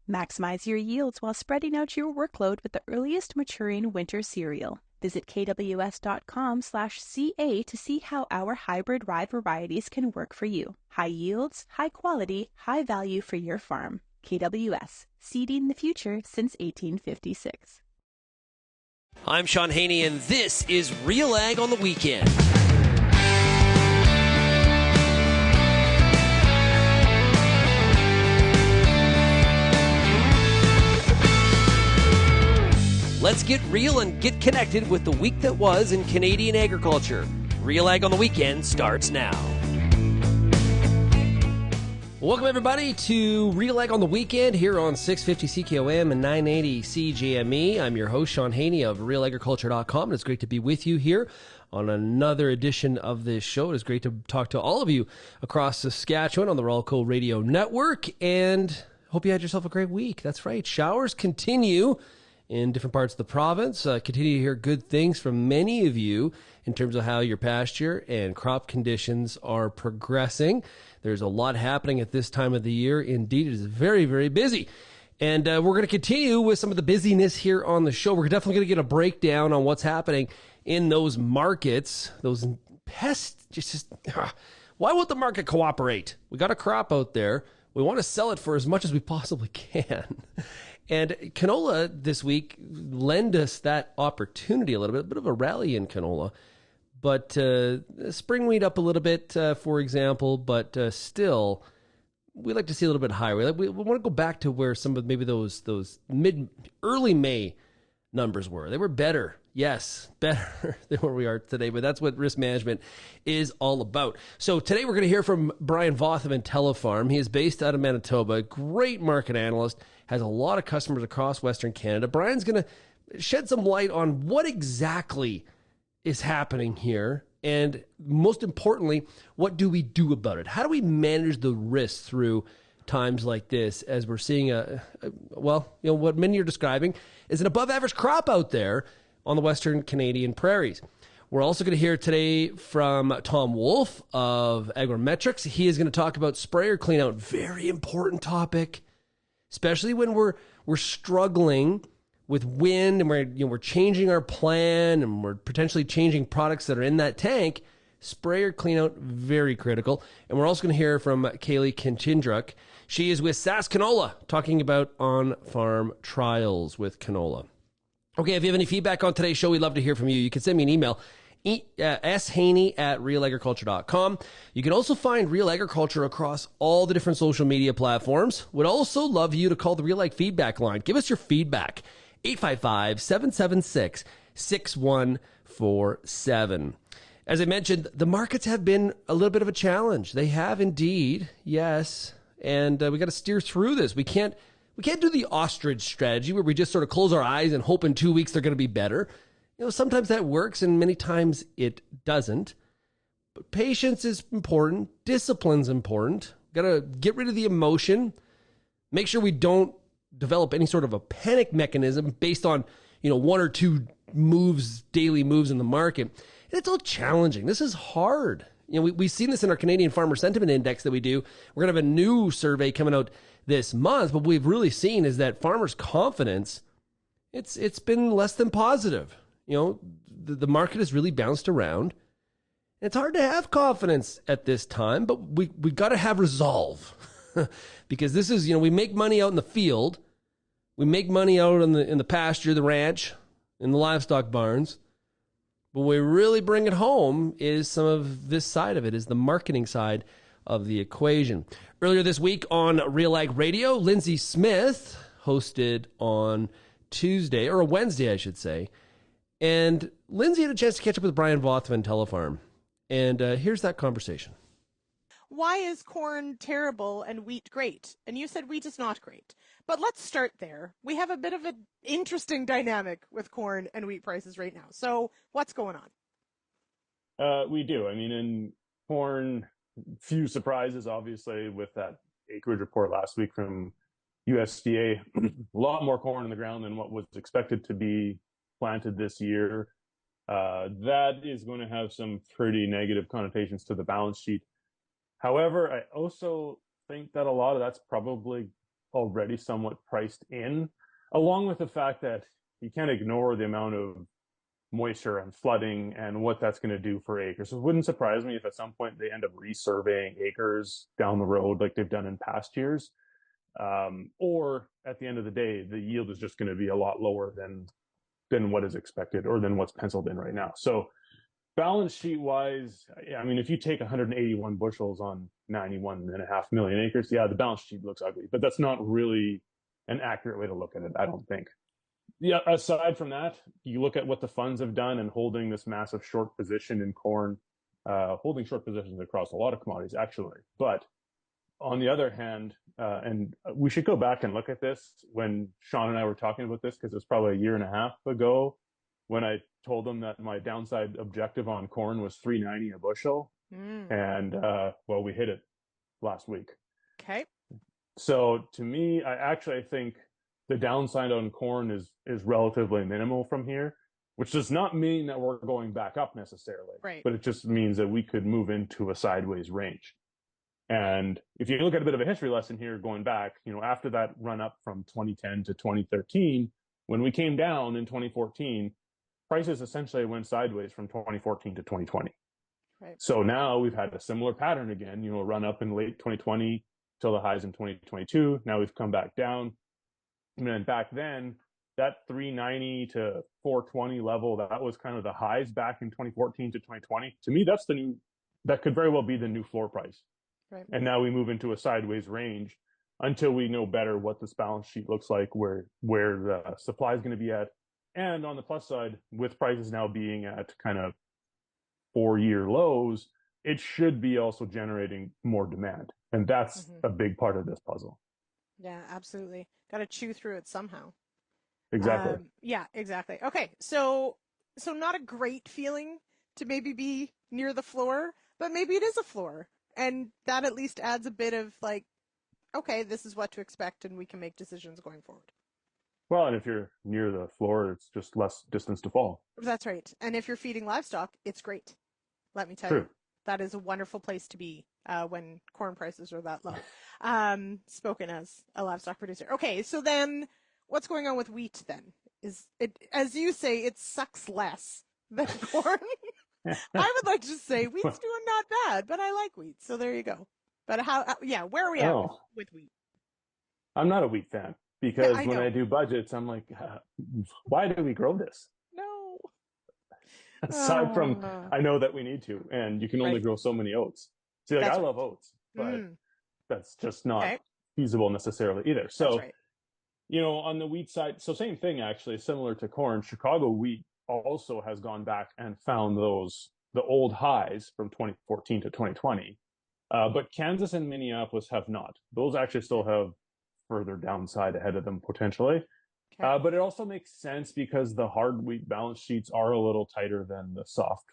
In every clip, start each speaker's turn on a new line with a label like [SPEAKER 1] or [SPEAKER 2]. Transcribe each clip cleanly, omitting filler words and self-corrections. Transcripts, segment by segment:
[SPEAKER 1] Maximize your yields while spreading out your workload with the earliest maturing winter cereal. Visit kws.com/CA to see how our hybrid rye varieties can work for you. High yields, high quality, high value for your farm. KWS, seeding the future since 1856.
[SPEAKER 2] I'm Shaun Haney, and this is RealAg on the Weekend. Let's get real and get connected with the week that was in Canadian agriculture. RealAg on the Weekend starts now. Welcome, everybody, to RealAg on the Weekend here on 650 CKOM and 980 CJME. I'm your host, Shaun Haney of RealAgriculture.com, and it's great to be with you here on another edition of this show. It is great to talk to all of you across Saskatchewan on the Rolco Radio Network, and hope you had yourself a great week. That's right. Showers continue in different parts of the province. Continue to hear good things from many of you in terms of how your pasture and crop conditions are progressing. There's a lot happening at this time of the year. Indeed, it is very, very busy. And we're going to continue with some of the busyness here on the show. We're definitely going to get a breakdown on what's happening in those markets, those pests. Why won't the market cooperate? We got a crop out there. We want to sell it for as much as we possibly can. And canola this week lend us that opportunity a little bit, a bit of a rally in canola. But spring wheat up a little bit, for example, but still, we like to see a little bit higher. We want to go back to where some of maybe those early May numbers were. They were better. Yes, better than where we are today, but that's what risk management is all about. So today we're going to hear from Brian Voth of Intellifarm. He is based out of Manitoba, great market analyst, has a lot of customers across Western Canada. Brian's going to shed some light on what exactly is happening here, and most importantly, what do we do about it? How do we manage the risk through times like this as we're seeing what many are describing is an above average crop out there on the Western Canadian prairies. We're also going to hear today from Tom Wolf of Agrimetrix. He is going to talk about sprayer cleanout. Very important topic, especially when we're struggling with wind and we're changing our plan and we're potentially changing products that are in that tank. Sprayer cleanout, very critical. And we're also going to hear from Kaeley Kindrachuk. She is with Sask Canola, talking about on-farm trials with canola. Okay, if you have any feedback on today's show, we'd love to hear from you. You can send me an email, shaney@realagriculture.com. You can also find Real Agriculture across all the different social media platforms. Would also love you to call the Real Ag feedback line. Give us your feedback, 855-776-6147. As I mentioned, the markets have been a little bit of a challenge. They have indeed, yes, and we got to steer through this. We can't do the ostrich strategy where we just sort of close our eyes and hope in 2 weeks they're going to be better. Sometimes that works and many times it doesn't. But patience is important. Discipline's important. Got to get rid of the emotion. Make sure we don't develop any sort of a panic mechanism based on, one or two daily moves in the market. And it's all challenging. This is hard. We've seen this in our Canadian Farmer Sentiment Index that we do. We're going to have a new survey coming out this month, but what we've really seen is that farmers' confidence, it's been less than positive. The market has really bounced around. It's hard to have confidence at this time, but we got to have resolve because this is, we make money out in the field. We make money out in the pasture, the ranch, in the livestock barns. But what we really bring it home is some of this side of it, is the marketing side of the equation. Earlier this week on RealAg Radio, Lindsay Smith hosted on Tuesday, or a Wednesday, I should say. And Lindsay had a chance to catch up with Brian Voth of Intellifarm. And here's that conversation.
[SPEAKER 3] Why is corn terrible and wheat great? And you said wheat is not great. But let's start there. We have a bit of an interesting dynamic with corn and wheat prices right now. So what's going on?
[SPEAKER 4] We do. I mean, in corn, few surprises, obviously, with that acreage report last week from USDA. A lot more corn in the ground than what was expected to be planted this year. That is going to have some pretty negative connotations to the balance sheet. However, I also think that a lot of that's probably already somewhat priced in, along with the fact that you can't ignore the amount of moisture and flooding and what that's going to do for acres. So it wouldn't surprise me if at some point they end up resurveying acres down the road like they've done in past years. Or at the end of the day, the yield is just going to be a lot lower than what is expected or than what's penciled in right now. So balance sheet wise, I mean, if you take 181 bushels on 91.5 million acres, yeah, the balance sheet looks ugly, but that's not really an accurate way to look at it, I don't think. Yeah, aside from that, you look at what the funds have done and holding this massive short position in corn, holding short positions across a lot of commodities, actually. But on the other hand, and we should go back and look at this when Shaun and I were talking about this, because it's probably a year and a half ago when I told them that my downside objective on corn was $3.90 a bushel. And well, we hit it last week.
[SPEAKER 3] Okay.
[SPEAKER 4] So to me, I think the downside on corn is relatively minimal from here, which does not mean that we're going back up necessarily.
[SPEAKER 3] Right.
[SPEAKER 4] But it just means that we could move into a sideways range. And if you look at a bit of a history lesson here going back, after that run up from 2010 to 2013, when we came down in 2014, prices essentially went sideways from 2014 to 2020.
[SPEAKER 3] Right.
[SPEAKER 4] So now we've had a similar pattern again, a run up in late 2020 till the highs in 2022. Now we've come back down. And then back then, that 390 to 420 level, that was kind of the highs back in 2014 to 2020. To me, that could very well be the new floor price.
[SPEAKER 3] Right.
[SPEAKER 4] And now we move into a sideways range until we know better what this balance sheet looks like, where the supply is going to be at. And on the plus side, with prices now being at kind of 4-year lows, it should be also generating more demand. And that's a big part of this puzzle.
[SPEAKER 3] Yeah, absolutely. Got to chew through it somehow.
[SPEAKER 4] Exactly.
[SPEAKER 3] Yeah, exactly. Okay, so not a great feeling to maybe be near the floor, but maybe it is a floor. And that at least adds a bit of like, okay, this is what to expect and we can make decisions going forward.
[SPEAKER 4] Well, and if you're near the floor, it's just less distance to fall.
[SPEAKER 3] That's right. And if you're feeding livestock, it's great. Let me tell
[SPEAKER 4] True.
[SPEAKER 3] you, that is a wonderful place to be when corn prices are that low. Spoken as a livestock producer. Okay, so then what's going on with wheat then? Is it, as you say, it sucks less than corn? I would like to just say wheat's doing not bad, but I like wheat. So there you go. But where are we at with wheat?
[SPEAKER 4] I'm not a wheat fan because when I do budgets, I'm like, why do we grow this?
[SPEAKER 3] No.
[SPEAKER 4] Aside from, I know that we need to, and you can only grow so many oats. See, like I love oats, but that's just not feasible necessarily either. So, on the wheat side, so same thing actually, similar to corn, Chicago wheat also has gone back and found the old highs from 2014 to 2020. But Kansas and Minneapolis have not. Those actually still have further downside ahead of them potentially. Okay. But it also makes sense because the hard wheat balance sheets are a little tighter than the soft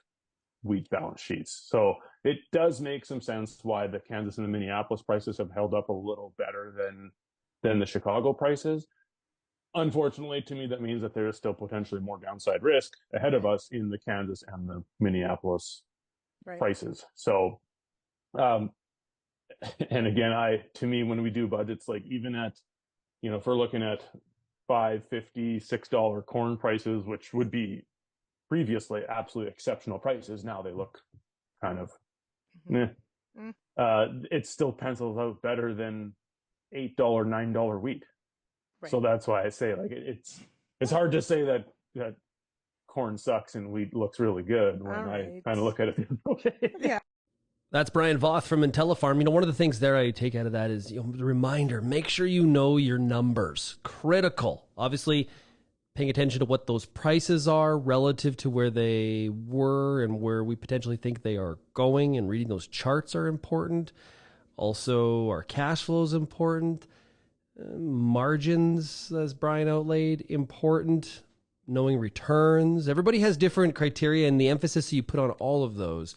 [SPEAKER 4] wheat balance sheets. So it does make some sense why the Kansas and the Minneapolis prices have held up a little better than the Chicago prices. Unfortunately, to me, that means that there is still potentially more downside risk ahead of us in the Kansas and the Minneapolis prices. So, and again, to me, when we do budgets, like even at, if we're looking at $5.50, $6 corn prices, which would be previously absolutely exceptional prices, now they look kind of, it still pencils out better than $8, $9 wheat. Right. So that's why I say like it's hard to say that corn sucks and wheat looks really good when I kind of look at it the other way.
[SPEAKER 3] Yeah.
[SPEAKER 2] That's Brian Voth from Intellifarm. One of the things there I take out of that is the reminder, make sure you know your numbers. Critical. Obviously, paying attention to what those prices are relative to where they were and where we potentially think they are going, and reading those charts are important. Also, our cash flow is important. Margins, as Brian outlaid, important. Knowing returns. Everybody has different criteria and the emphasis you put on all of those.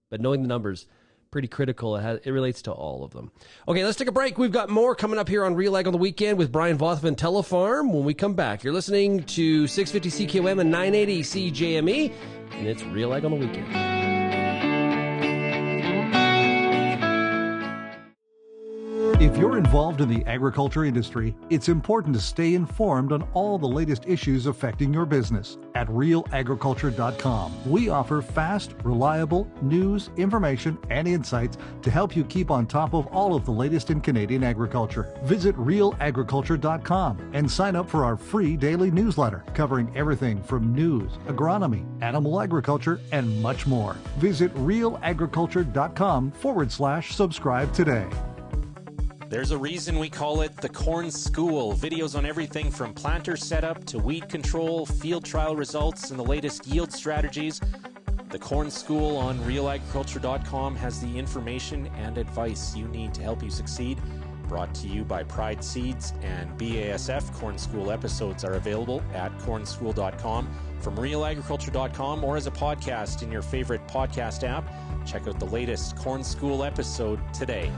[SPEAKER 2] But knowing the numbers, pretty critical. It relates to all of them. Okay, let's take a break. We've got more coming up here on RealAg on the Weekend with Brian Voth of Intellifarm. When we come back, you're listening to 650 CKOM and 980 CJME, and it's RealAg on the Weekend.
[SPEAKER 5] If you're involved in the agriculture industry, it's important to stay informed on all the latest issues affecting your business. At RealAgriculture.com, we offer fast, reliable news, information, and insights to help you keep on top of all of the latest in Canadian agriculture. Visit RealAgriculture.com and sign up for our free daily newsletter covering everything from news, agronomy, animal agriculture, and much more. Visit RealAgriculture.com/subscribe today.
[SPEAKER 6] There's a reason we call it the Corn School. Videos on everything from planter setup to weed control, field trial results, and the latest yield strategies. The Corn School on RealAgriculture.com has the information and advice you need to help you succeed. Brought to you by Pride Seeds and BASF. Corn School episodes are available at cornschool.com, from RealAgriculture.com, or as a podcast in your favorite podcast app. Check out the latest Corn School episode today.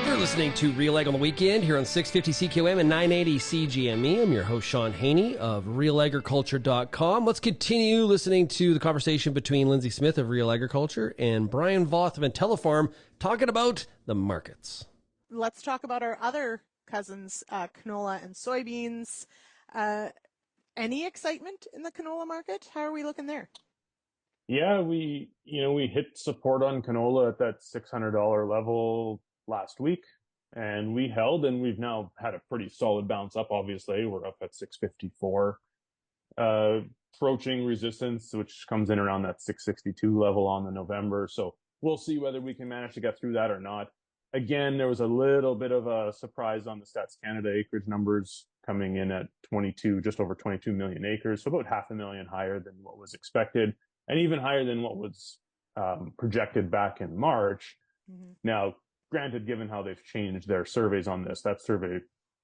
[SPEAKER 2] You're listening to RealAg on the Weekend here on 650 CKOM and 980 CGME. I'm your host, Shaun Haney of RealAgriculture.com. Let's continue listening to the conversation between Lindsay Smith of Real Agriculture and Brian Voth of Intellifarm talking about the markets.
[SPEAKER 3] Let's talk about our other cousins, canola and soybeans. Any excitement in the canola market? How are we looking there?
[SPEAKER 4] Yeah, we hit support on canola at that $600 level last week, and we held, and we've now had a pretty solid bounce up. Obviously, we're up at 654, approaching resistance, which comes in around that 662 level on the November. So we'll see whether we can manage to get through that or not. Again, there was a little bit of a surprise on the Stats Canada acreage numbers, coming in at just over 22 million acres, so about 500,000 higher than what was expected, and even higher than what was projected back in March. Mm-hmm. Now, granted, given how they've changed their surveys on this, that survey,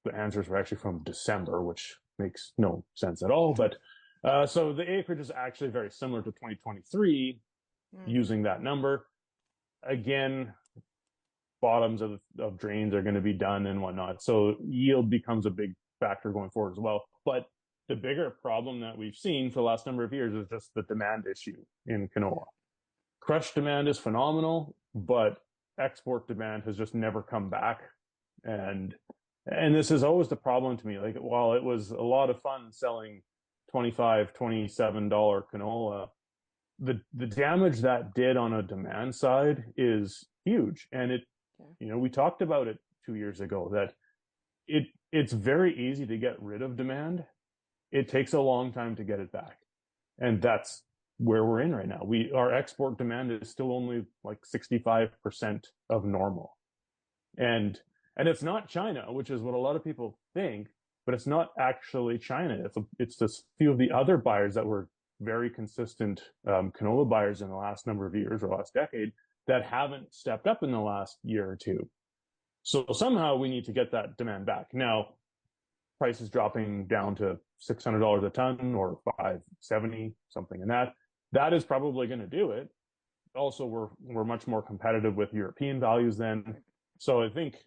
[SPEAKER 4] the answers were actually from December, which makes no sense at all. But so the acreage is actually very similar to 2023 using that number. Again, bottoms of drains are going to be done and whatnot. So yield becomes a big factor going forward as well. But the bigger problem that we've seen for the last number of years is just the demand issue in canola. Crush demand is phenomenal, but export demand has just never come back. And this is always the problem to me. Like, while it was a lot of fun selling $25, $27 canola, the damage that did on a demand side is huge. And we talked about it 2 years ago, that it's very easy to get rid of demand. It takes a long time to get it back. And that's where we're in right now. Our export demand is still only like 65% of normal. And it's not China, which is what a lot of people think, but it's not actually China. It's just a few of the other buyers that were very consistent canola buyers in the last number of years or last decade that haven't stepped up in the last year or two. So somehow we need to get that demand back. Now, prices dropping down to $600 a ton or $570, something in that is probably going to do it. Also, we're much more competitive with European values then. So I think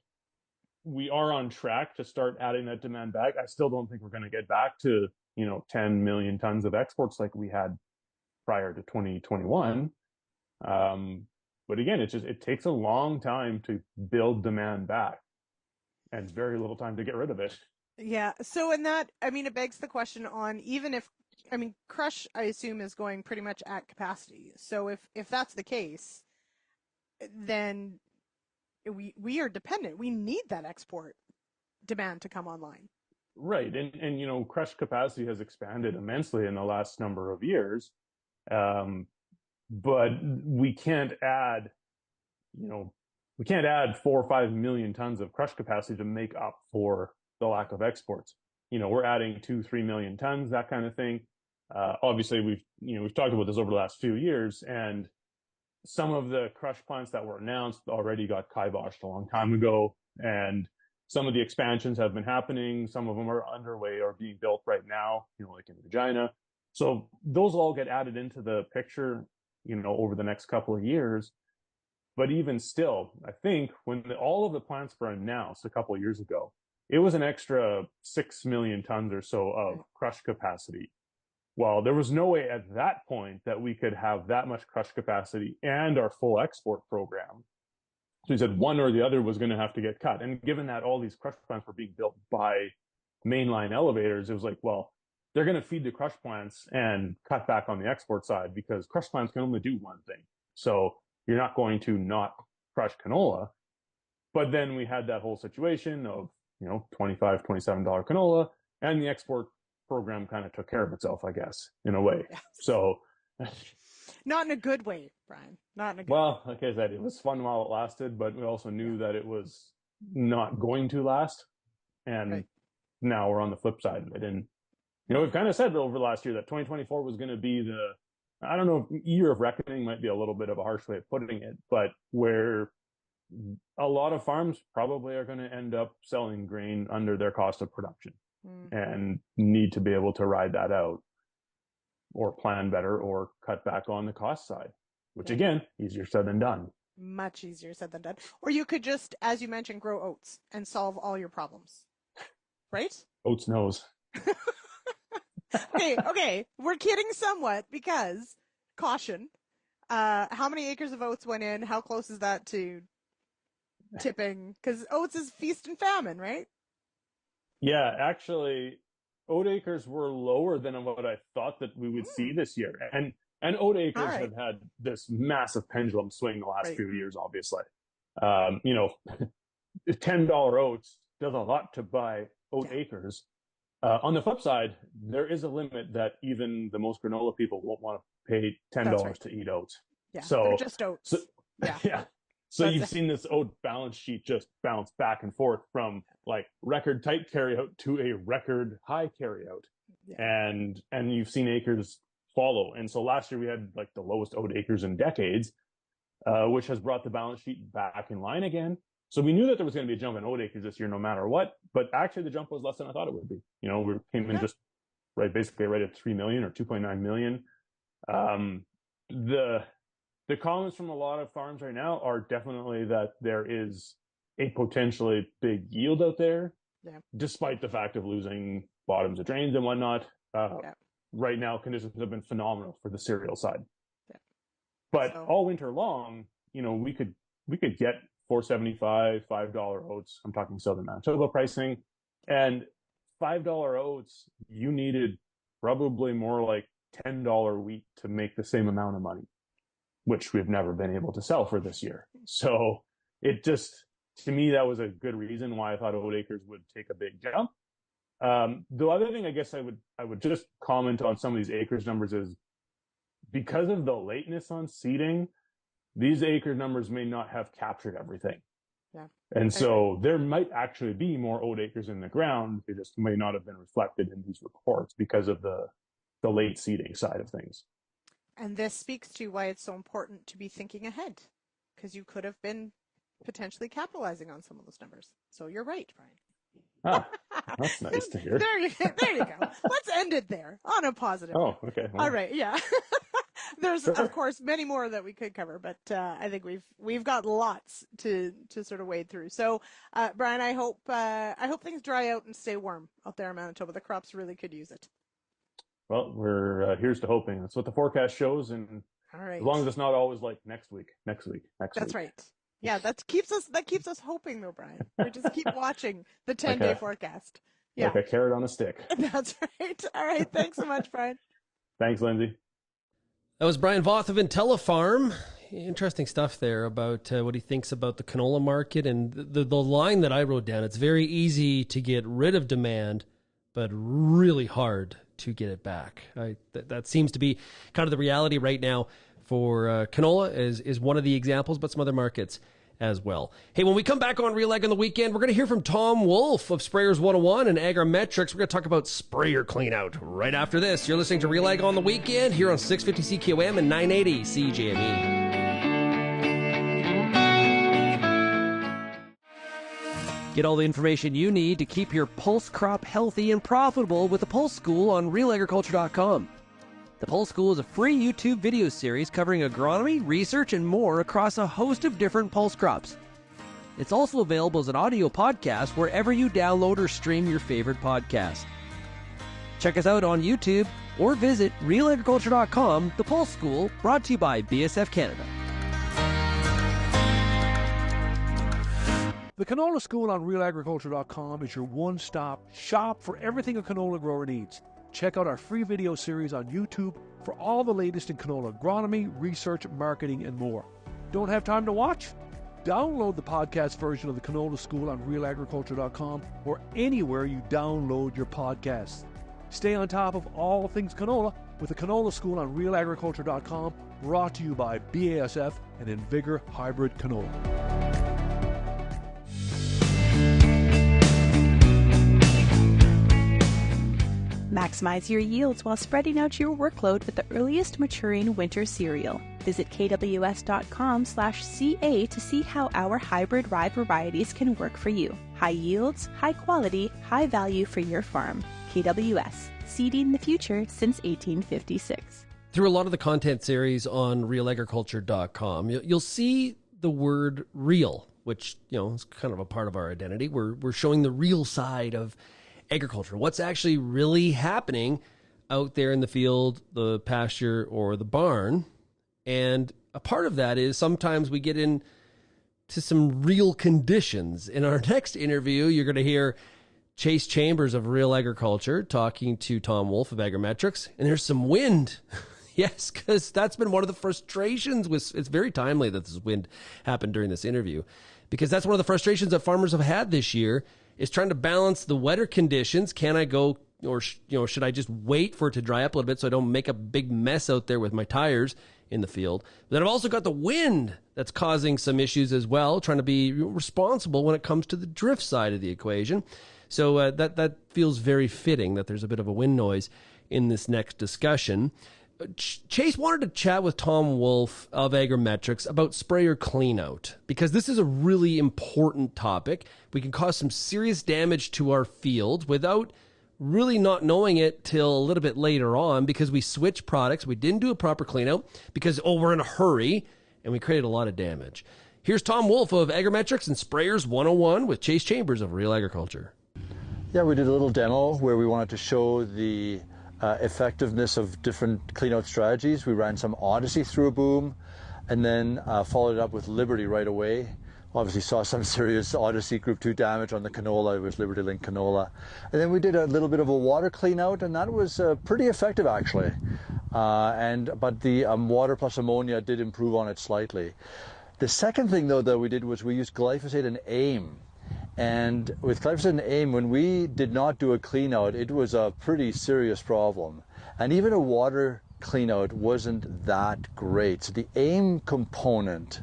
[SPEAKER 4] we are on track to start adding that demand back. I still don't think we're going to get back to 10 million tons of exports like we had prior to 2021. But again, it takes a long time to build demand back, and very little time to get rid of it.
[SPEAKER 3] Yeah. So in that, it begs the question on, even if, crush, I assume, is going pretty much at capacity. So if that's the case, then we are dependent. We need that export demand to come online.
[SPEAKER 4] Right. And crush capacity has expanded immensely in the last number of years. But we can't add 4 or 5 million tons of crush capacity to make up for the lack of exports. We're adding 2-3 million tons, that kind of thing. Obviously, we've talked about this over the last few years, and some of the crush plants that were announced already got kiboshed a long time ago, and some of the expansions have been happening. Some of them are underway or being built right now, like in Regina. So those all get added into the picture, over the next couple of years. But even still, I think when all of the plants were announced a couple of years ago, it was an extra 6 million tons or so of crush capacity. Well, there was no way at that point that we could have that much crush capacity and our full export program. So he said one or the other was going to have to get cut. And given that all these crush plants were being built by mainline elevators, it was like, well, they're going to feed the crush plants and cut back on the export side because crush plants can only do one thing. So you're not going to not crush canola. But then we had that whole situation of, $25, $27 canola, and the export program kind of took care of itself, I guess, in a way.
[SPEAKER 3] Yes.
[SPEAKER 4] So
[SPEAKER 3] not in a good way, Brian. Not in a good
[SPEAKER 4] well, like I said, it was fun while it lasted, but we also knew that it was not going to last. And now we're on the flip side of it. And, we've kind of said over the last year that 2024 was going to be I don't know, year of reckoning might be a little bit of a harsh way of putting it, but where a lot of farms probably are going to end up selling grain under their cost of production and need to be able to ride that out or plan better or cut back on the cost side, which again, easier said than done.
[SPEAKER 3] Much easier said than done. Or you could just, as you mentioned, grow oats and solve all your problems, right?
[SPEAKER 4] Oats knows.
[SPEAKER 3] Okay. We're kidding somewhat because, caution, how many acres of oats went in? How close is that to tipping? Because oats is feast and famine, right?
[SPEAKER 4] Yeah, actually, oat acres were lower than what I thought that we would see this year. And oat acres have had this massive pendulum swing the last few years, obviously. $10 oats does a lot to buy oat acres. On the flip side, there is a limit that even the most granola people won't want to pay $10 to eat oats.
[SPEAKER 3] Yeah,
[SPEAKER 4] so
[SPEAKER 3] they're just oats.
[SPEAKER 4] So you've seen this oat balance sheet just bounce back and forth from like record tight carryout to a record high carryout. Yeah. And you've seen acres follow. And so last year we had like the lowest oat acres in decades, which has brought the balance sheet back in line again. So we knew that there was going to be a jump in oat acres this year no matter what, but actually the jump was less than I thought it would be. We came in just basically right at 3 million or 2.9 million. The comments from a lot of farms right now are definitely that there is a potentially big yield out there, despite the fact of losing bottoms of drains and whatnot. Right now, conditions have been phenomenal for the cereal side. Yeah. But all winter long, we could get $4.75, $5 oats. I'm talking Southern Manitoba pricing, and $5 oats. You needed probably more like $10 wheat to make the same amount of money, which we've never been able to sell for this year. So it just, to me, that was a good reason why I thought oat acres would take a big jump. The other thing I guess I would just comment on some of these acres numbers is because of the lateness on seeding, these acre numbers may not have captured everything. Yeah. And so there might actually be more oat acres in the ground. They just may not have been reflected in these reports because of the late seeding side of things.
[SPEAKER 3] And this speaks to why it's so important to be thinking ahead, because you could have been potentially capitalizing on some of those numbers. So you're right, Brian.
[SPEAKER 4] That's nice to hear.
[SPEAKER 3] There you go. Let's end it there on a positive.
[SPEAKER 4] Oh, okay. Well.
[SPEAKER 3] All right. Yeah. There's of course many more that we could cover, but I think we've got lots to sort of wade through. So, Brian, I hope things dry out and stay warm out there in Manitoba. The crops really could use it. Well,
[SPEAKER 4] we're here's to hoping. That's what the forecast shows, and as long as it's not always like next week.
[SPEAKER 3] That's right. Yeah, that keeps us hoping, though, Brian. We just keep watching the 10-day forecast. Yeah,
[SPEAKER 4] like a carrot on a stick.
[SPEAKER 3] That's right. All right. Thanks so much, Brian.
[SPEAKER 4] Thanks, Lindsay.
[SPEAKER 2] That was Brian Voth of Intellifarm. Interesting stuff there about what he thinks about the canola market, and the line that I wrote down. It's very easy to get rid of demand, but really hard to get it back. That seems to be kind of the reality right now for canola is one of the examples, but some other markets as well. Hey, when we come back on RealAg on the weekend, we're going to hear from Tom Wolf of Sprayers 101 and Agrimetrix. We're going to talk about sprayer cleanout right after this. You're listening to RealAg on the weekend here on 650 CKOM and 980 CJME. Get all the information you need to keep your pulse crop healthy and profitable with the Pulse School on RealAgriculture.com. The Pulse School is a free YouTube video series covering agronomy, research, and more across a host of different pulse crops. It's also available as an audio podcast wherever you download or stream your favorite podcast. Check us out on YouTube or visit RealAgriculture.com, the Pulse School, brought to you by BSF Canada.
[SPEAKER 5] The Canola School on RealAgriculture.com is your one-stop shop for everything a canola grower needs. Check out our free video series on YouTube for all the latest in canola agronomy, research, marketing, and more. Don't have time to watch? Download the podcast version of the Canola School on RealAgriculture.com or anywhere you download your podcasts. Stay on top of all things canola with the Canola School on RealAgriculture.com, brought to you by BASF and Invigor Hybrid Canola.
[SPEAKER 1] Maximize your yields while spreading out your workload with the earliest maturing winter cereal. Visit kws.com/CA to see how our hybrid rye varieties can work for you. High yields, high quality, high value for your farm. KWS, seeding the future since 1856.
[SPEAKER 2] Through a lot of the content series on RealAgriculture.com, you'll see the word real, which, is kind of a part of our identity. We're showing the real side of agriculture, what's actually really happening out there in the field, the pasture, or the barn. And a part of that is sometimes we get into some real conditions. In our next interview, you're going to hear Chase Chambers of Real Agriculture talking to Tom Wolf of Agrimetrix, and there's some wind. Yes, because that's been one of the frustrations. It's very timely that this wind happened during this interview, because that's one of the frustrations that farmers have had this year, is trying to balance the weather conditions. Can I go, or should I just wait for it to dry up a little bit so I don't make a big mess out there with my tires in the field? But then I've also got the wind that's causing some issues as well, trying to be responsible when it comes to the drift side of the equation. So that feels very fitting that there's a bit of a wind noise in this next discussion. Chase wanted to chat with Tom Wolf of Agrimetrix about sprayer cleanout, because this is a really important topic. We can cause some serious damage to our fields without really not knowing it till a little bit later on, because we switched products, we didn't do a proper cleanout because, we're in a hurry, and we created a lot of damage. Here's Tom Wolf of Agrimetrix and Sprayers 101 with Chase Chambers of Real Agriculture.
[SPEAKER 7] Yeah, we did a little demo where we wanted to show the effectiveness of different cleanout strategies. We ran some Odyssey through a boom, and then followed it up with Liberty right away. Obviously saw some serious Odyssey Group 2 damage on the canola. It was Liberty Link canola. And then we did a little bit of a water cleanout, and that was pretty effective actually. But the water plus ammonia did improve on it slightly. The second thing though that we did was we used glyphosate and AIM. And with glyphosate and AIM, when we did not do a cleanout, it was a pretty serious problem. And even a water cleanout wasn't that great. So the AIM component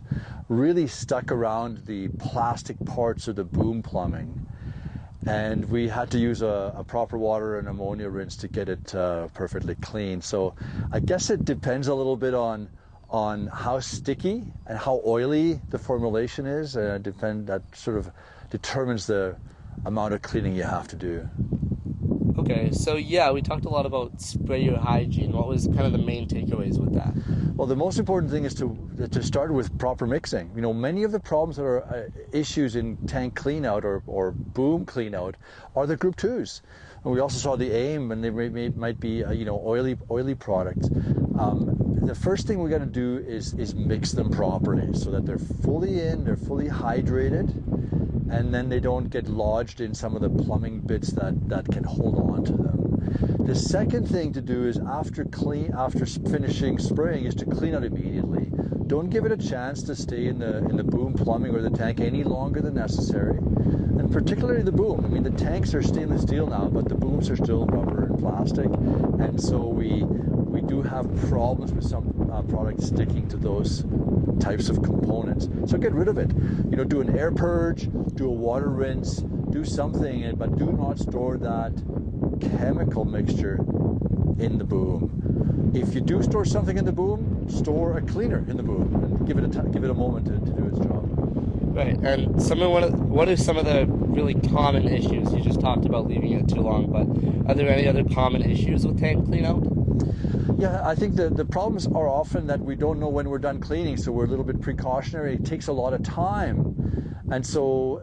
[SPEAKER 7] really stuck around the plastic parts of the boom plumbing. And we had to use a proper water and ammonia rinse to get it perfectly clean. So I guess it depends a little bit on how sticky and how oily the formulation is. That sort of determines the amount of cleaning you have to do.
[SPEAKER 8] Okay, so yeah, we talked a lot about sprayer hygiene. What was kind of the main takeaways with that?
[SPEAKER 7] Well, the most important thing is to start with proper mixing. Many of the problems that are issues in tank cleanout or boom cleanout are the Group 2s. And we also saw the AIM, and they might be oily products. The first thing we got to do is mix them properly so that they're fully hydrated, and then they don't get lodged in some of the plumbing bits that can hold on to them. The second thing to do is after finishing spraying is to clean out immediately. Don't give it a chance to stay in the boom plumbing or the tank any longer than necessary. And particularly the boom. I mean, the tanks are stainless steel now, but the booms are still rubber and plastic. And so we do have problems with some products sticking to those types of components. So get rid of it. Do an air purge, do a water rinse, do something, but do not store that chemical mixture in the boom. If you do store something in the boom, store a cleaner in the boom and give it a moment to do its job.
[SPEAKER 8] Right, and what are some of the really common issues? You just talked about leaving it too long, but are there any other common issues with tank cleanout?
[SPEAKER 7] Yeah, I think the problems are often that we don't know when we're done cleaning, so we're a little bit precautionary. It takes a lot of time. And so,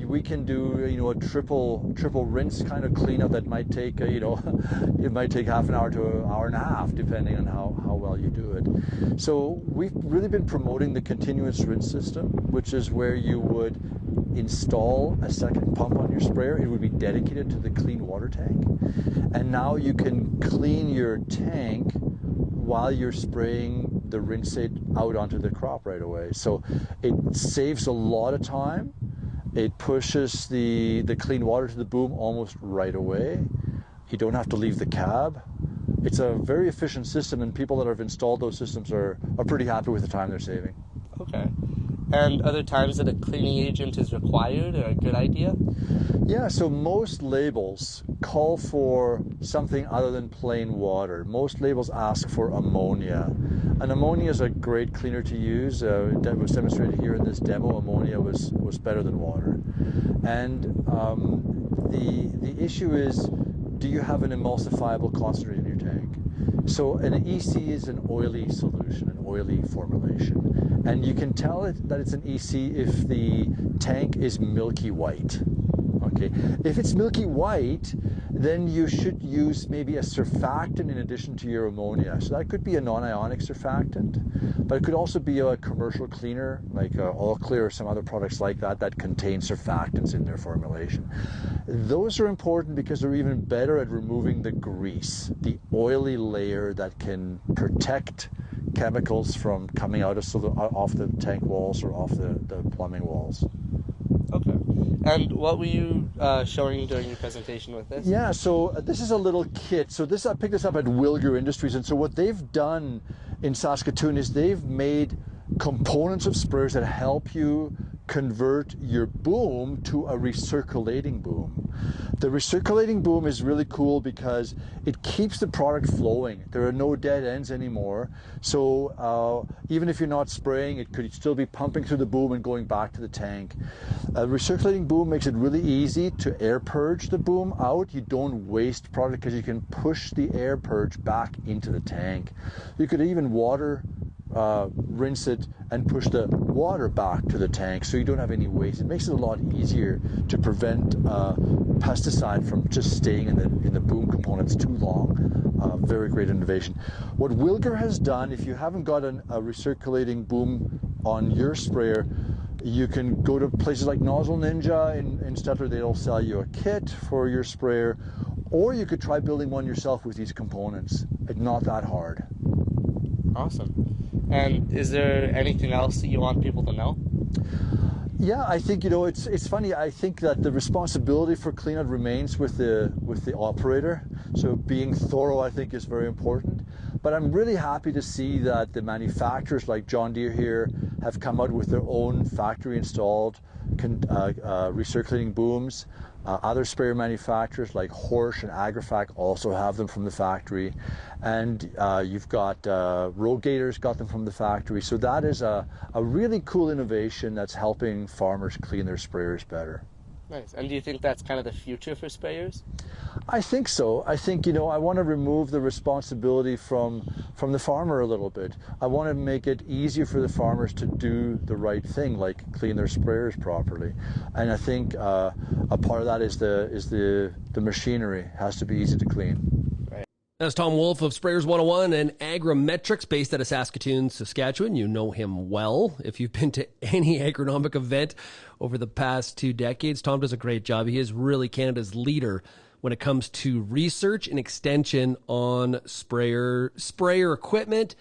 [SPEAKER 7] we can do, a triple rinse kind of cleanup that might take, it might take half an hour to an hour and a half, depending on how well you do it. So we've really been promoting the continuous rinse system, which is where you would install a second pump on your sprayer. It would be dedicated to the clean water tank. And now you can clean your tank while you're spraying the rinse aid out onto the crop right away. So it saves a lot of time. It pushes the clean water to the boom almost right away. You don't have to leave the cab. It's a very efficient system, and people that have installed those systems are pretty happy with the time they're saving.
[SPEAKER 8] Okay. And other times that a cleaning agent is required or a good idea?
[SPEAKER 7] Yeah, so most labels call for something other than plain water. Most labels ask for ammonia. And ammonia is a great cleaner to use. It was demonstrated here in this demo. Ammonia was better than water. And the issue is, do you have an emulsifiable concentrate in your tank? So an EC is an oily solution, an oily formulation. And you can tell that it's an EC if the tank is milky white. Okay, if it's milky white, then you should use maybe a surfactant in addition to your ammonia. So that could be a non-ionic surfactant, but it could also be a commercial cleaner like All Clear or some other products like that contain surfactants in their formulation. Those are important because they're even better at removing the grease, the oily layer that can protect chemicals from coming out off the tank walls or off the plumbing walls.
[SPEAKER 8] Okay. And what were you showing during your presentation with this?
[SPEAKER 7] Yeah, so this is a little kit. So I picked this up at Wilger Industries, and so what they've done in Saskatoon is they've made components of sprayers that help you convert your boom to a recirculating boom. The recirculating boom is really cool because it keeps the product flowing. There are no dead ends anymore. So even if you're not spraying, it could still be pumping through the boom and going back to the tank. A recirculating boom makes it really easy to air purge the boom out. You don't waste product because you can push the air purge back into the tank. You could even rinse it and push the water back to the tank so you don't have any waste. It makes it a lot easier to prevent pesticide from just staying in the boom components too long. Very great innovation. What Wilger has done, if you haven't got a recirculating boom on your sprayer, you can go to places like Nozzle Ninja in Stettler. They'll sell you a kit for your sprayer, or you could try building one yourself with these components. It's not that hard.
[SPEAKER 8] Awesome. And is there anything else that you want people to know?
[SPEAKER 7] Yeah, I think, it's funny. I think that the responsibility for cleanout remains with the operator. So being thorough, I think, is very important. But I'm really happy to see that the manufacturers like John Deere here have come out with their own factory-installed recirculating booms. Other sprayer manufacturers like Horsch and Agrifac also have them from the factory. And you've got Rogator's got them from the factory. So that is a really cool innovation that's helping farmers clean their sprayers better.
[SPEAKER 8] Nice. And do you think that's kind of the future for sprayers?
[SPEAKER 7] I think so. I think, I want to remove the responsibility from the farmer a little bit. I want to make it easier for the farmers to do the right thing, like clean their sprayers properly. And I think a part of that is the machinery has to be easy to clean.
[SPEAKER 2] That's Tom Wolf of Sprayers 101 and Agrimetrix, based out of Saskatoon, Saskatchewan. You know him well. If you've been to any agronomic event over the past 2 decades, Tom does a great job. He is really Canada's leader when it comes to research and extension on sprayer equipment,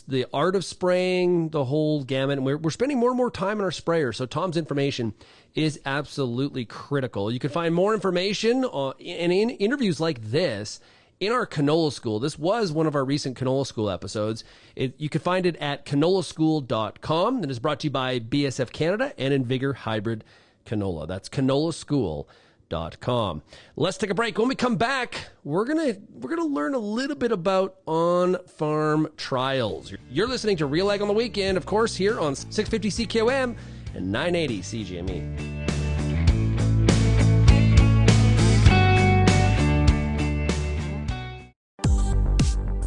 [SPEAKER 2] the art of spraying, the whole gamut. And we're spending more and more time on our sprayers. So Tom's information is absolutely critical. You can find more information in interviews like this in our Canola School. This was one of our recent Canola School episodes. You can find it at canolaschool.com. It is brought to you by BSF Canada and Invigor Hybrid Canola. That's canolaschool.com. Let's take a break. When we come back, we're gonna learn a little bit about on-farm trials. You're listening to RealAg on the Weekend, of course, here on 650 CKOM and 980 CGME.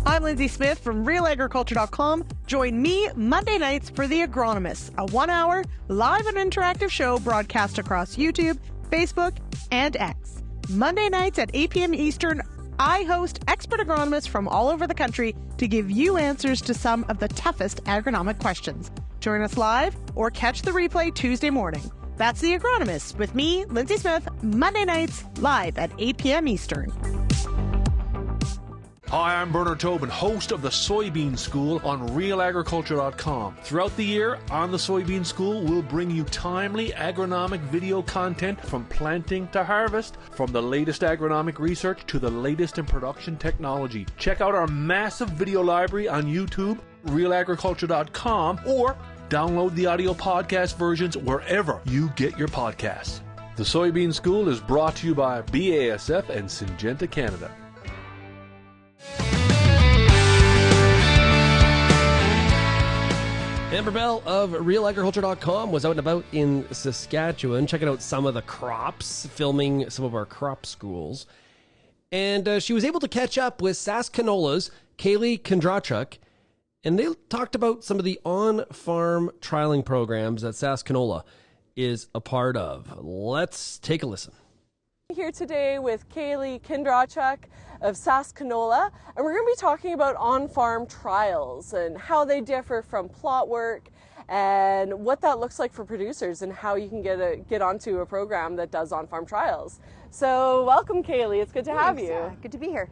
[SPEAKER 9] I'm
[SPEAKER 3] Lindsay Smith from RealAgriculture.com. Join me Monday nights for The Agronomist, a 1-hour live and interactive show broadcast across YouTube, Facebook, and X. Monday nights at 8 p.m. Eastern, I host expert agronomists from all over the country to give you answers to some of the toughest agronomic questions. Join us live or catch the replay Tuesday morning. That's The Agronomist with me, Lindsay Smith, Monday nights live at 8 p.m. Eastern.
[SPEAKER 9] Hi, I'm Bernard Tobin, host of the Soybean School on RealAgriculture.com. Throughout the year, on the Soybean School, we'll bring you timely agronomic video content from planting to harvest, from the latest agronomic research to the latest in production technology. Check out our massive video library on YouTube, RealAgriculture.com, or download the audio podcast versions wherever you get your podcasts. The Soybean School is brought to you by BASF and Syngenta Canada.
[SPEAKER 2] Amber Bell of RealAgriculture.com was out and about in Saskatchewan, checking out some of the crops, filming some of our crop schools. And she was able to catch up with Sask Canola's Kaeley Kindrachuk, and they talked about some of the on-farm trialing programs that Sask Canola is a part of. Let's take a listen.
[SPEAKER 10] Here today with Kaeley Kindrachuk of Sask Canola, and we're going to be talking about on-farm trials and how they differ from plot work and what that looks like for producers and how you can get onto a program that does on-farm trials. So welcome, Kaeley. It's good to have you.
[SPEAKER 11] Yeah, good to be here.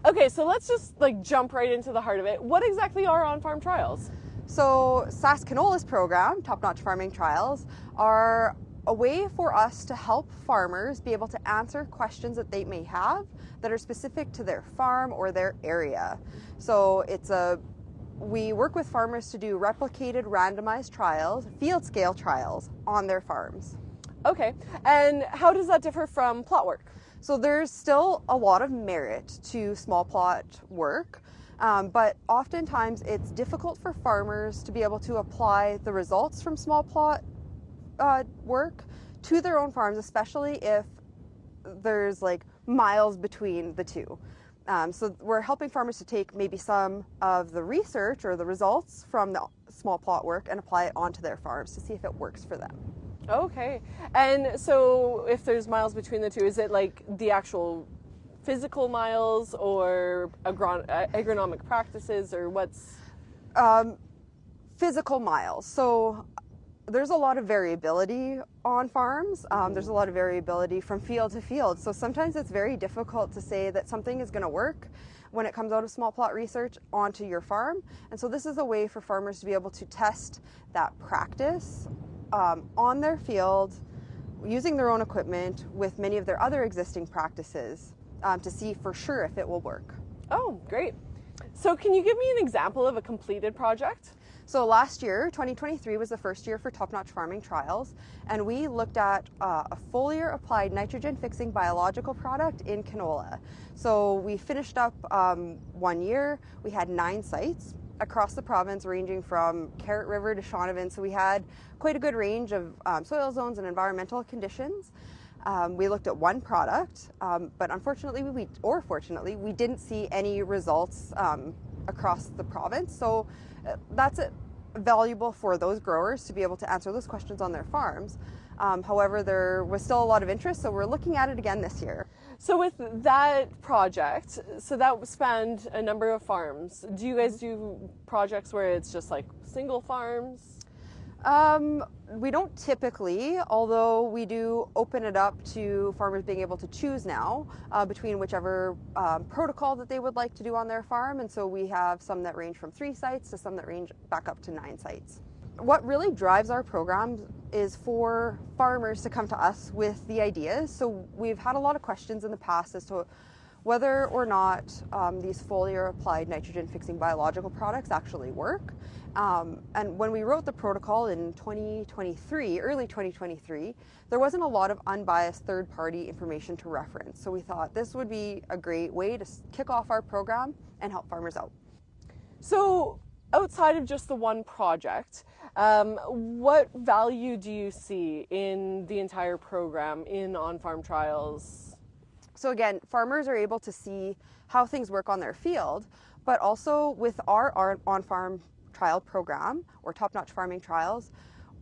[SPEAKER 10] Okay, so let's just jump right into the heart of it. What exactly are on-farm trials?
[SPEAKER 11] So Sask Canola's program, Top Notch Farming Trials, are a way for us to help farmers be able to answer questions that they may have that are specific to their farm or their area. So we work with farmers to do replicated randomized trials, field scale trials on their farms.
[SPEAKER 10] Okay, and how does that differ from plot work?
[SPEAKER 11] So there's still a lot of merit to small plot work, but oftentimes it's difficult for farmers to be able to apply the results from small plot work to their own farms, especially if there's miles between the two. So we're helping farmers to take maybe some of the research or the results from the small plot work and apply it onto their farms to see if it works for them.
[SPEAKER 10] Okay, and so if there's miles between the two, is it the actual physical miles or agronomic practices, or what's?
[SPEAKER 11] Physical miles. So there's a lot of variability on farms. There's a lot of variability from field to field. So sometimes it's very difficult to say that something is going to work when it comes out of small plot research onto your farm. And so this is a way for farmers to be able to test that practice on their field, using their own equipment with many of their other existing practices to see for sure if it will work.
[SPEAKER 10] Oh, great. So can you give me an example of a completed project?
[SPEAKER 11] So last year, 2023, was the first year for Top Notch Farming Trials, and we looked at a foliar applied nitrogen-fixing biological product in canola. So we finished up 1 year. We had 9 sites across the province, ranging from Carrot River to Shaunavon. So we had quite a good range of soil zones and environmental conditions. We looked at one product, but unfortunately, fortunately, we didn't see any results across the province. So that's valuable for those growers to be able to answer those questions on their farms. However, there was still a lot of interest, so we're looking at it again this year.
[SPEAKER 10] So with that project, so that spanned a number of farms. Do you guys do projects where it's just single farms?
[SPEAKER 11] We don't typically, although we do open it up to farmers being able to choose now between whichever protocol that they would like to do on their farm. And so we have some that range from 3 sites to some that range back up to 9 sites. What really drives our program is for farmers to come to us with the ideas. So we've had a lot of questions in the past as to whether or not these foliar applied nitrogen fixing biological products actually work. And when we wrote the protocol in 2023, early 2023, there wasn't a lot of unbiased third-party information to reference. So we thought this would be a great way to kick off our program and help farmers out.
[SPEAKER 10] So outside of just the one project, what value do you see in the entire program in on-farm trials?
[SPEAKER 11] So again, farmers are able to see how things work on their field, But also with our on-farm trial program, or top-notch farming trials,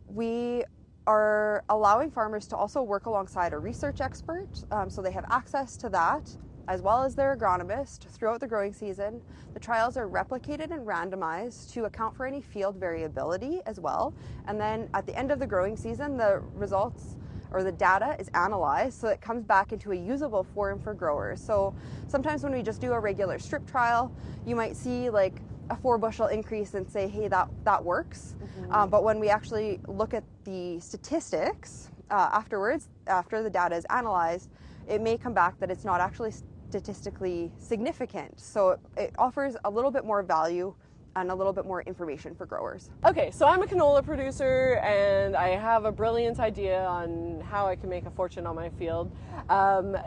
[SPEAKER 11] we are allowing farmers to also work alongside a research expert, so they have access to that, as well as their agronomist throughout the growing season. The trials are replicated and randomized to account for any field variability as well. And then at the end of the growing season, the results or the data is analyzed so it comes back into a usable form for growers. So sometimes when we just do a regular strip trial, you might see like a 4 bushel increase and say, hey, that works. But when we actually look at the statistics afterwards, after the data is analyzed, it may come back that it's not actually statistically significant. So it offers a little bit more value and a little bit more information for growers.
[SPEAKER 10] Okay, so I'm a canola producer and I have a brilliant idea on how I can make a fortune on my field.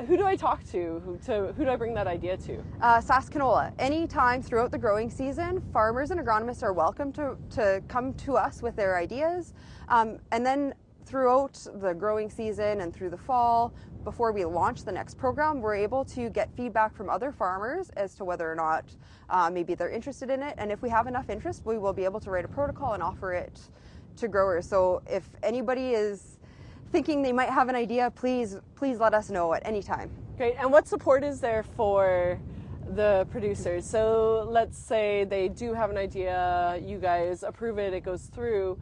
[SPEAKER 10] Who do I talk to? Who do I bring that idea to?
[SPEAKER 11] Sask Canola. Anytime throughout the growing season, farmers and agronomists are welcome to come to us with their ideas. And then throughout the growing season and through the fall, before we launch the next program, we're able to get feedback from other farmers as to whether or not maybe they're interested in it. And if we have enough interest, we will be able to write a protocol and offer it to growers. So if anybody is thinking they might have an idea, please let us know at any time.
[SPEAKER 10] Great. And what support is there for the producers? So let's say they do have an idea, you guys approve it, it goes through.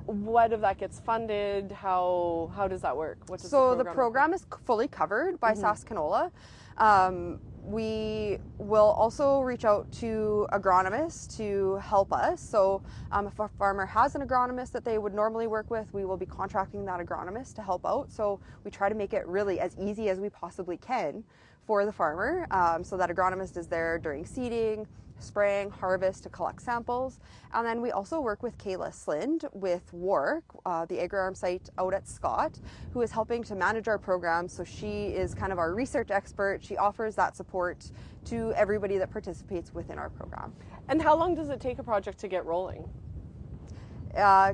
[SPEAKER 10] What if that gets funded? How does that work? What does
[SPEAKER 11] the program is fully covered by Sask Canola. We will also reach out to agronomists to help us. So if a farmer has an agronomist that they would normally work with, we will be contracting that agronomist to help out. So we try to make it really as easy as we possibly can for the farmer. So that agronomist is there during seeding, spraying, harvest to collect samples. And then we also work with Kaeley Kindrachuk with Warwick, the AgriArm site out at Scott, who is helping to manage our program. So she is kind of our research expert. She offers that support to everybody that participates within our program.
[SPEAKER 10] And how long does it take a project to get rolling?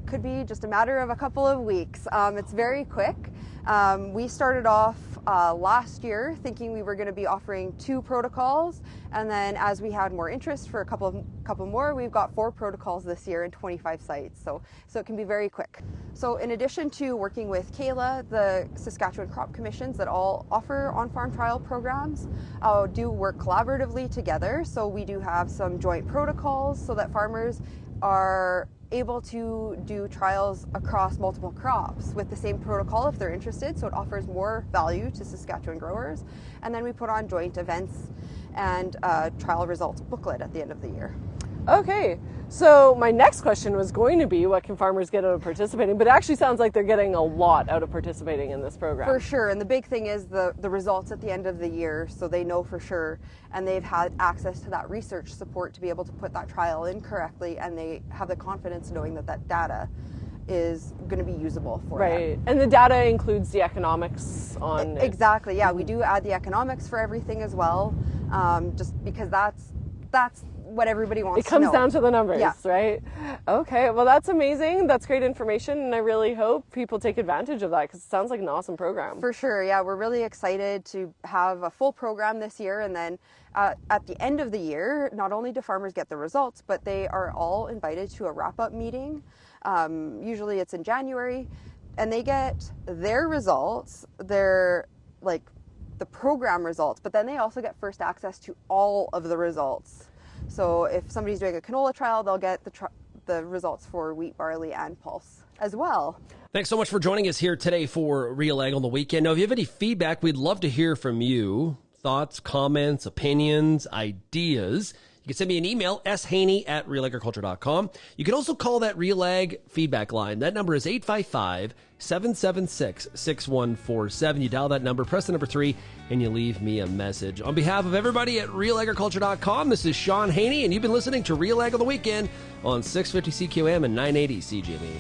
[SPEAKER 11] Could be just a matter of a couple of weeks. It's very quick. We started off last year thinking we were going to be offering 2 protocols, and then as we had more interest for a couple more, we've got 4 protocols this year in 25 sites. So it can be very quick. So in addition to working with Kaeley, the Saskatchewan crop commissions that all offer on-farm trial programs do work collaboratively together. So we do have some joint protocols so that farmers are able to do trials across multiple crops with the same protocol if they're interested, so it offers more value to Saskatchewan growers. And then we put on joint events and a trial results booklet at the end of the year.
[SPEAKER 10] Okay, so my next question was going to be, what can farmers get out of participating? But it actually sounds like they're getting a lot out of participating in this program.
[SPEAKER 11] For sure, and the big thing is the results at the end of the year, so they know for sure, and they've had access to that research support to be able to put that trial in correctly, and they have the confidence knowing that that data is going to be usable for them.
[SPEAKER 10] Right, and the data includes the economics on it.
[SPEAKER 11] Exactly, yeah, we do add the economics for everything as well, just because that's what everybody wants to know.
[SPEAKER 10] It comes down to the numbers,
[SPEAKER 11] yeah.
[SPEAKER 10] Right? Okay, well that's amazing. That's great information, and I really hope people take advantage of that because it sounds like an awesome program.
[SPEAKER 11] For sure, yeah. We're really excited to have a full program this year, and then at the end of the year, not only do farmers get the results, but they are all invited to a wrap-up meeting. Usually it's in January, and they get their results, their the program results, but then they also get first access to all of the results. So if somebody's doing a canola trial, they'll get the results for wheat, barley, and pulse as well.
[SPEAKER 2] Thanks so much for joining us here today for RealAg on the Weekend. Now, if you have any feedback, we'd love to hear from you. Thoughts, comments, opinions, ideas. You can send me an email, shaney@realagriculture.com. You can also call that RealAg feedback line. That number is 855-776-6147. You dial that number, press the number 3, and you leave me a message. On behalf of everybody at RealAgriculture.com, this is Shaun Haney, and you've been listening to RealAg on the Weekend on 650 CQM and 980 CGME.